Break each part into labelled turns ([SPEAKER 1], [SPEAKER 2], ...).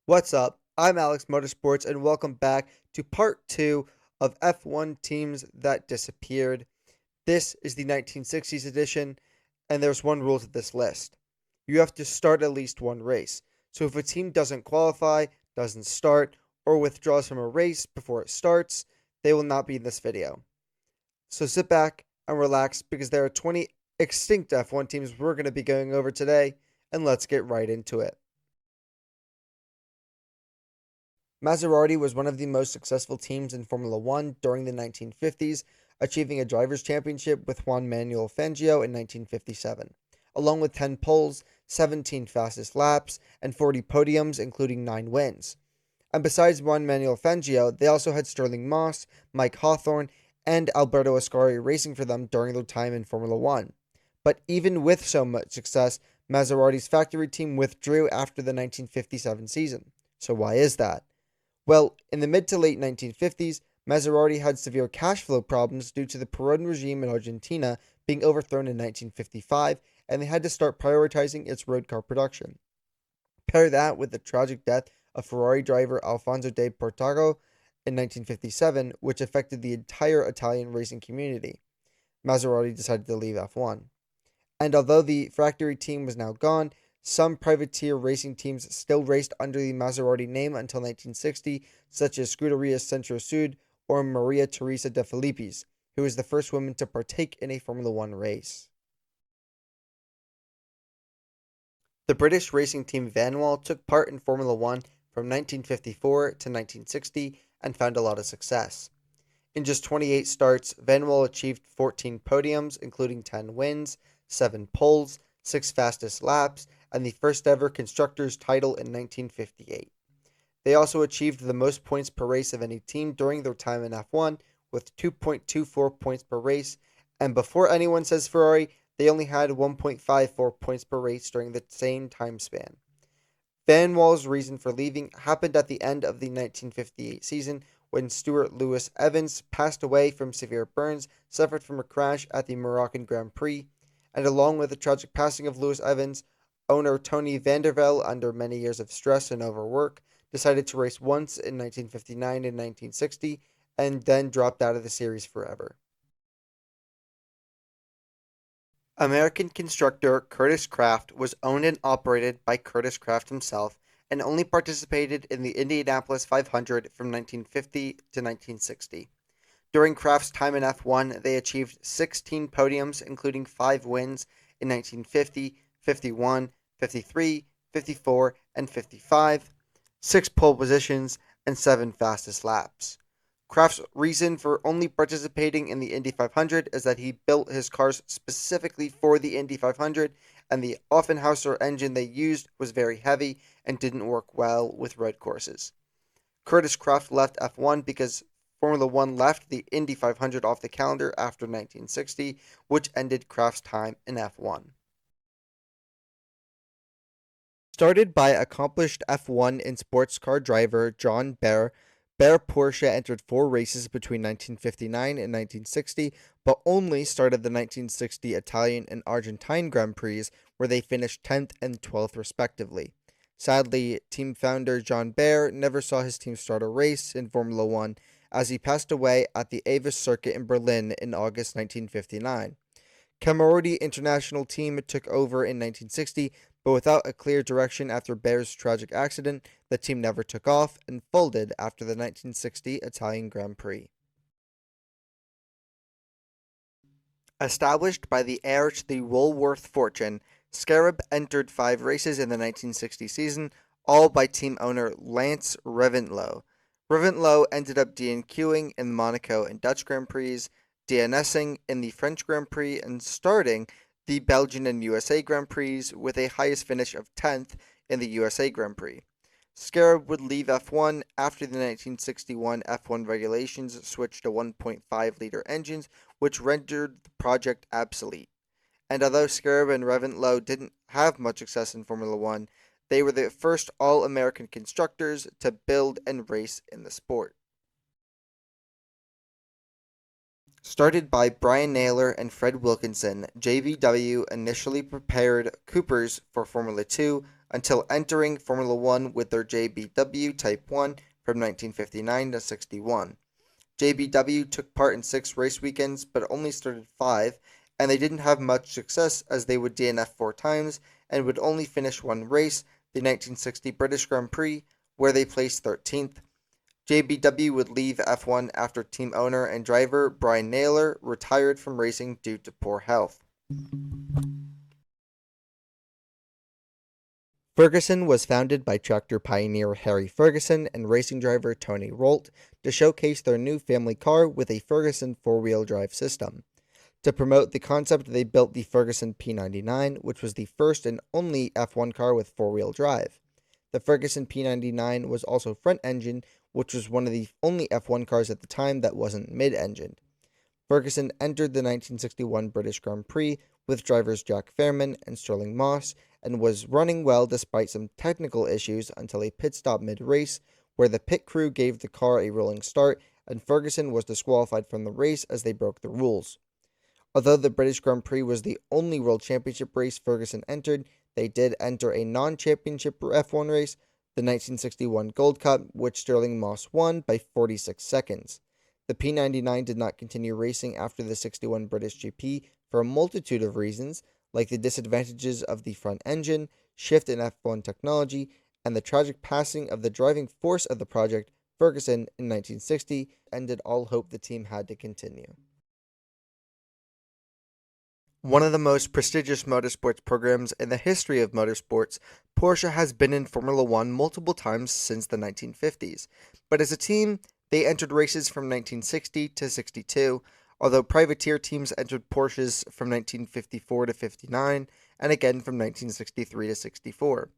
[SPEAKER 1] What's up? I'm Alex Motorsports, and welcome back to part 2 of F1 teams that disappeared. This is the 1960s edition, and there's one rule to this list. You have to start at least one race. So if a team doesn't qualify, doesn't start, or withdraws from a race before it starts, they will not be in this video. So sit back and relax because there are 20 extinct F1 teams we're going to be going over today, and let's get right into it. Maserati was one of the most successful teams in Formula One during the 1950s, achieving a drivers' championship with Juan Manuel Fangio in 1957, along with 10 poles, 17 fastest laps, and 40 podiums, including 9 wins. And besides Juan Manuel Fangio, they also had Sterling Moss, Mike Hawthorne, and Alberto Ascari racing for them during their time in Formula One. But even with so much success, Maserati's factory team withdrew after the 1957 season. So why is that? Well, in the mid to late 1950s, Maserati had severe cash flow problems due to the Perón regime in Argentina being overthrown in 1955, and they had to start prioritizing its road car production. Pair that with the tragic death of Ferrari driver Alfonso de Portago in 1957, which affected the entire Italian racing community. Maserati decided to leave F1. And although the factory team was now gone, some privateer racing teams still raced under the Maserati name until 1960, such as Scuderia Centro Sud or Maria Teresa de Filippis, who was the first woman to partake in a Formula One race. The British racing team Vanwall took part in Formula One from 1954 to 1960 and found a lot of success. In just 28 starts, Vanwall achieved 14 podiums, including 10 wins, 7 poles, 6 fastest laps, and the first ever constructors title in 1958. They also achieved the most points per race of any team during their time in F1 with 2.24 points per race, and before anyone says Ferrari, they only had 1.54 points per race during the same time span. Vanwall's reason for leaving happened at the end of the 1958 season when Stuart Lewis Evans passed away from severe burns suffered from a crash at the Moroccan Grand Prix, and along with the tragic passing of Lewis Evans, owner Tony Vandervelde, under many years of stress and overwork, decided to race once in 1959 and 1960, and then dropped out of the series forever. American constructor Kurtis Kraft was owned and operated by Kurtis Kraft himself and only participated in the Indianapolis 500 from 1950 to 1960. During Kraft's time in F1, they achieved 16 podiums, including 5 wins in 1950, 51, 53, 54, and 55, 6 pole positions, and 7 fastest laps. Kraft's reason for only participating in the Indy 500 is that he built his cars specifically for the Indy 500, and the Offenhauser engine they used was very heavy and didn't work well with road courses. Kurtis Kraft left F1 because Formula One left the Indy 500 off the calendar after 1960, which ended Kraft's time in F1. Started by accomplished F1 and sports car driver John Behra, Behra-Porsche entered 4 races between 1959 and 1960, but only started the 1960 Italian and Argentine Grand Prix, where they finished 10th and 12th respectively. Sadly, team founder John Behra never saw his team start a race in Formula One, as he passed away at the Avis circuit in Berlin in August 1959. Camarodi International Team took over in 1960, but without a clear direction after Behra's tragic accident, the team never took off and folded after the 1960 Italian Grand Prix. Established by the heir to the Woolworth fortune, Scarab entered 5 races in the 1960 season, all by team owner Lance Reventlow. Reventlow ended up DNQing in Monaco and Dutch Grand Prix, DNSing in the French Grand Prix, and starting the Belgian and USA Grand Prix with a highest finish of 10th in the USA Grand Prix. Scarab would leave F1 after the 1961 F1 regulations switched to 1.5-liter engines, which rendered the project obsolete. And although Scarab and Reventlow didn't have much success in Formula One, they were the first all-American constructors to build and race in the sport. Started by Brian Naylor and Fred Wilkinson, JVW initially prepared Coopers for Formula 2, until entering Formula One with their JBW Type 1 from 1959 to 61. JBW took part in 6 race weekends but only started 5, and they didn't have much success as they would DNF 4 times and would only finish one race, the 1960 British Grand Prix, where they placed 13th. JBW would leave F1 after team owner and driver Brian Naylor retired from racing due to poor health. Ferguson was founded by tractor pioneer Harry Ferguson and racing driver Tony Rolt to showcase their new family car with a Ferguson four-wheel drive system. To promote the concept, they built the Ferguson P99, which was the first and only F1 car with four-wheel drive. The Ferguson P99 was also front-engine, which was one of the only F1 cars at the time that wasn't mid-engined. Ferguson entered the 1961 British Grand Prix with drivers Jack Fairman and Sterling Moss, and was running well despite some technical issues until a pit stop mid-race, where the pit crew gave the car a rolling start, and Ferguson was disqualified from the race as they broke the rules. Although the British Grand Prix was the only World Championship race Ferguson entered, they did enter a non-championship F1 race, the 1961 Gold Cup, which Sterling Moss won by 46 seconds. The P99 did not continue racing after the 61 British GP for a multitude of reasons, like the disadvantages of the front engine, shift in F1 technology, and the tragic passing of the driving force of the project, Ferguson, in 1960, ended all hope the team had to continue. One of the most prestigious motorsports programs in the history of motorsports, Porsche has been in Formula One multiple times since the 1950s, but as a team, they entered races from 1960 to 62, although privateer teams entered Porsches from 1954 to 59, and again from 1963 to 64.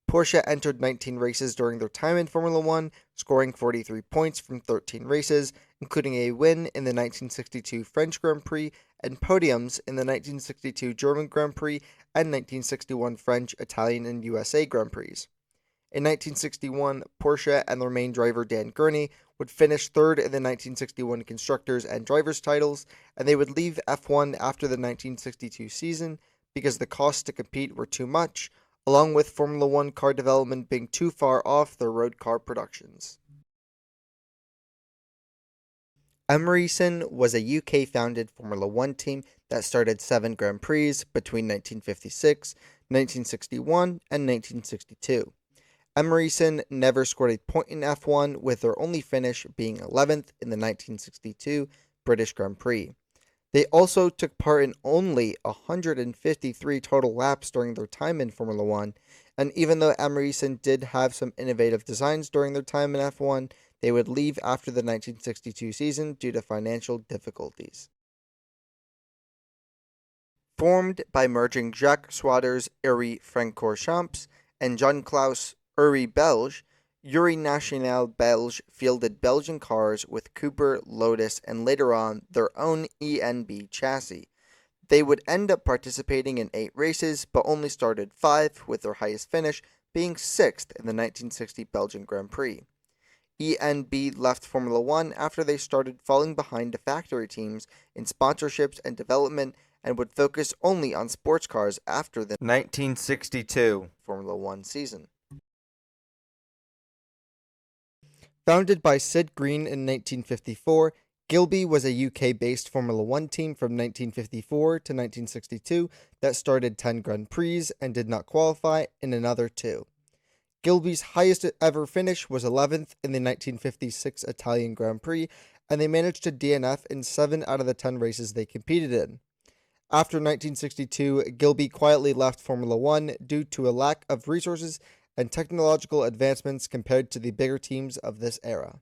[SPEAKER 1] Porsche entered 19 races during their time in Formula One, scoring 43 points from 13 races, including a win in the 1962 French Grand Prix and podiums in the 1962 German Grand Prix and 1961 French, Italian, and USA Grand Prix. In 1961, Porsche and their main driver Dan Gurney would finish third in the 1961 Constructors and Drivers titles, and they would leave F1 after the 1962 season because the costs to compete were too much, along with Formula One car development being too far off their road car productions. Emeryson was a UK-founded Formula One team that started 7 Grand Prix between 1956, 1961, and 1962. Emeryson never scored a point in F1, with their only finish being 11th in the 1962 British Grand Prix. They also took part in only 153 total laps during their time in Formula One, and even though Emeryson did have some innovative designs during their time in F1, they would leave after the 1962 season due to financial difficulties. Formed by merging Jacques Swaders Uri Francorchamps and Jean-Claude Uri Belge, Uri National Belge fielded Belgian cars with Cooper, Lotus, and later on their own ENB chassis. They would end up participating in 8 races, but only started 5, with their highest finish being 6th in the 1960 Belgian Grand Prix. ENB left Formula One after they started falling behind the factory teams in sponsorships and development, and would focus only on sports cars after the 1962 Formula One season. Founded by Sid Green in 1954, Gilby was a UK-based Formula One team from 1954 to 1962 that started 10 Grand Prix and did not qualify in another 2. Gilby's highest ever finish was 11th in the 1956 Italian Grand Prix, and they managed to DNF in 7 out of the 10 races they competed in. After 1962, Gilby quietly left Formula One due to a lack of resources and technological advancements compared to the bigger teams of this era.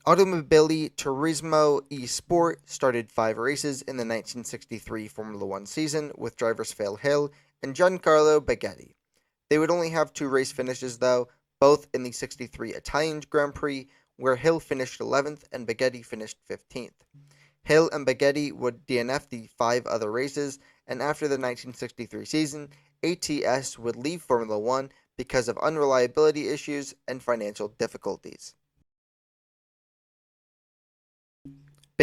[SPEAKER 1] Automobili Turismo eSport started 5 races in the 1963 Formula One season with drivers Phil Hill and Giancarlo Baghetti. They would only have 2 race finishes though, both in the 63 Italian Grand Prix, where Hill finished 11th and Baghetti finished 15th. Hill and Baghetti would DNF the 5 other races, and after the 1963 season, ATS would leave Formula One because of unreliability issues and financial difficulties.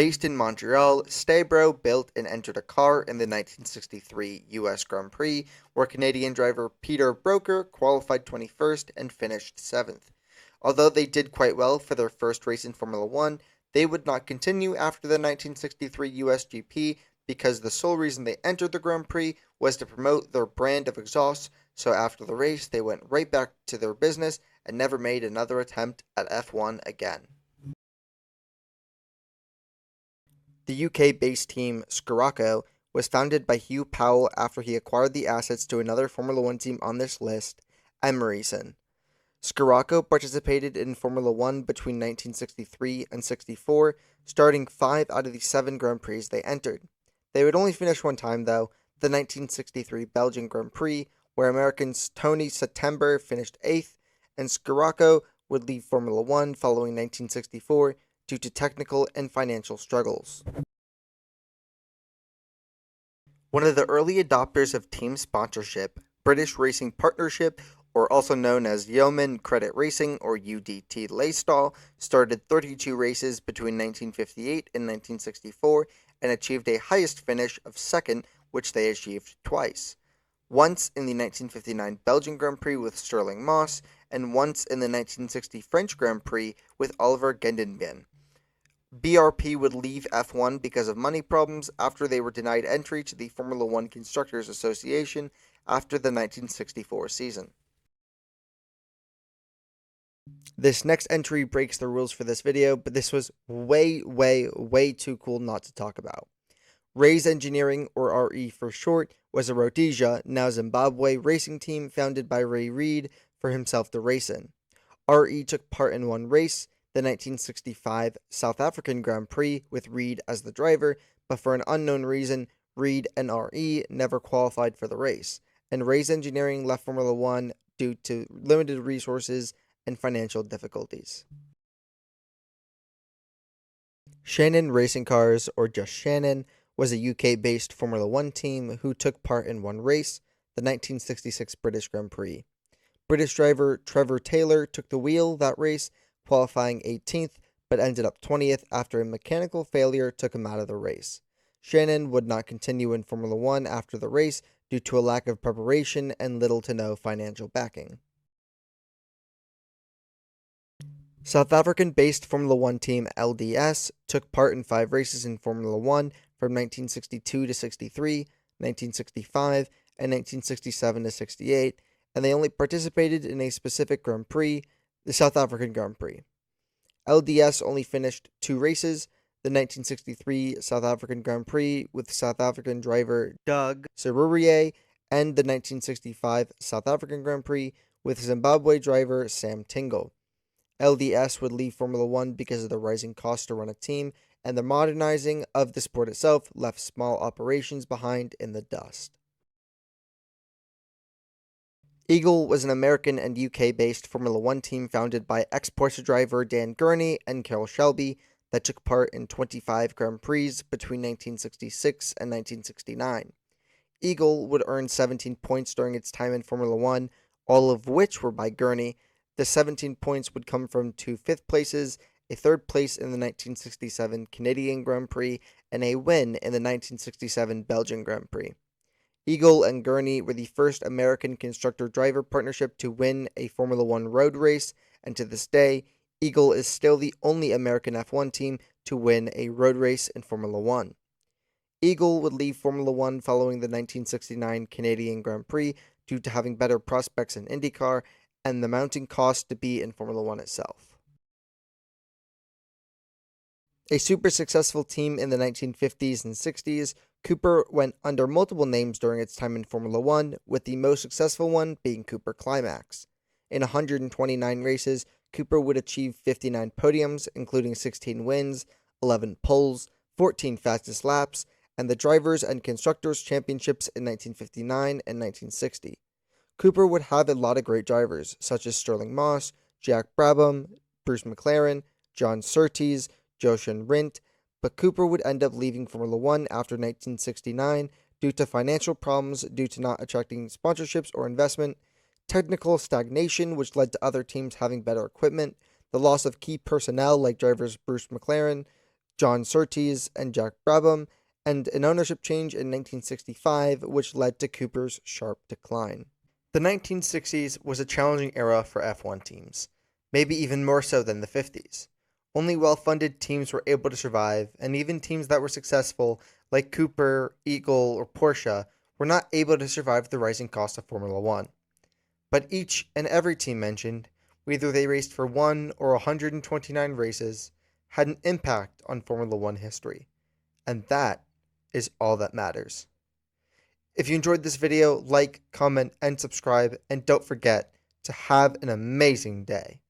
[SPEAKER 1] Based in Montreal, Stebro built and entered a car in the 1963 US Grand Prix, where Canadian driver Peter Broker qualified 21st and finished 7th. Although they did quite well for their first race in Formula One, they would not continue after the 1963 US GP because the sole reason they entered the Grand Prix was to promote their brand of exhaust, so after the race they went right back to their business and never made another attempt at F1 again. The UK-based team Scirocco was founded by Hugh Powell after he acquired the assets to another Formula One team on this list, Emeryson. Scirocco participated in Formula One between 1963 and 64, starting 5 out of the 7 Grand Prix they entered. They would only finish one time, though, the 1963 Belgian Grand Prix, where Americans Tony September finished 8th, and Scirocco would leave Formula One following 1964 due to technical and financial struggles. One of the early adopters of team sponsorship, British Racing Partnership, or also known as Yeoman Credit Racing or UDT Laystall, started 32 races between 1958 and 1964 and achieved a highest finish of 2nd, which they achieved twice. Once in the 1959 Belgian Grand Prix with Stirling Moss, and once in the 1960 French Grand Prix with Oliver Gendebien. BRP would leave F1 because of money problems after they were denied entry to the Formula One Constructors Association after the 1964 season. This next entry breaks the rules for this video, but this was way too cool not to talk about. Ray's Engineering, or RE for short, was a Rhodesia, now Zimbabwe, racing team founded by Ray Reid for himself to race in. RE took part in one race, the 1965 South African Grand Prix, with Reid as the driver, but for an unknown reason, Reid and RE never qualified for the race, and Ray's Engineering left Formula One due to limited resources and financial difficulties. Shannon Racing Cars, or just Shannon, was a UK-based Formula One team who took part in one race, the 1966 British Grand Prix. British driver Trevor Taylor took the wheel that race, qualifying 18th, but ended up 20th after a mechanical failure took him out of the race. Shannon would not continue in Formula One after the race due to a lack of preparation and little to no financial backing. South African-based Formula One team LDS took part in 5 races in Formula One from 1962 to 63, 1965, and 1967 to 68, and they only participated in a specific Grand Prix, the South African Grand Prix. LDS only finished 2 races, the 1963 South African Grand Prix with South African driver Doug Serurier, and the 1965 South African Grand Prix with Zimbabwe driver Sam Tingle. LDS would leave Formula One because of the rising cost to run a team, and the modernizing of the sport itself left small operations behind in the dust. Eagle was an American and UK-based Formula One team founded by ex-Porsche driver Dan Gurney and Carroll Shelby that took part in 25 Grand Prix between 1966 and 1969. Eagle would earn 17 points during its time in Formula One, all of which were by Gurney. The 17 points would come from 2 fifth places, a 3rd place in the 1967 Canadian Grand Prix, and a win in the 1967 Belgian Grand Prix. Eagle and Gurney were the first American constructor-driver partnership to win a Formula One road race, and to this day, Eagle is still the only American F1 team to win a road race in Formula One. Eagle would leave Formula One following the 1969 Canadian Grand Prix due to having better prospects in IndyCar and the mounting cost to be in Formula One itself. A super successful team in the 1950s and 60s, Cooper went under multiple names during its time in Formula One, with the most successful one being Cooper Climax. In 129 races, Cooper would achieve 59 podiums, including 16 wins, 11 poles, 14 fastest laps, and the Drivers' and Constructors' Championships in 1959 and 1960. Cooper would have a lot of great drivers, such as Stirling Moss, Jack Brabham, Bruce McLaren, John Surtees, Jochen Rindt, but Cooper would end up leaving Formula One after 1969 due to financial problems due to not attracting sponsorships or investment, technical stagnation which led to other teams having better equipment, the loss of key personnel like drivers Bruce McLaren, John Surtees and Jack Brabham, and an ownership change in 1965, which led to Cooper's sharp decline. The 1960s was a challenging era for F1 teams, maybe even more so than the 50s. Only well-funded teams were able to survive, and even teams that were successful, like Cooper, Eagle, or Porsche, were not able to survive the rising cost of Formula One. But each and every team mentioned, whether they raced for 1 or 129 races, had an impact on Formula One history. And that is all that matters. If you enjoyed this video, like, comment, and subscribe, and don't forget to have an amazing day.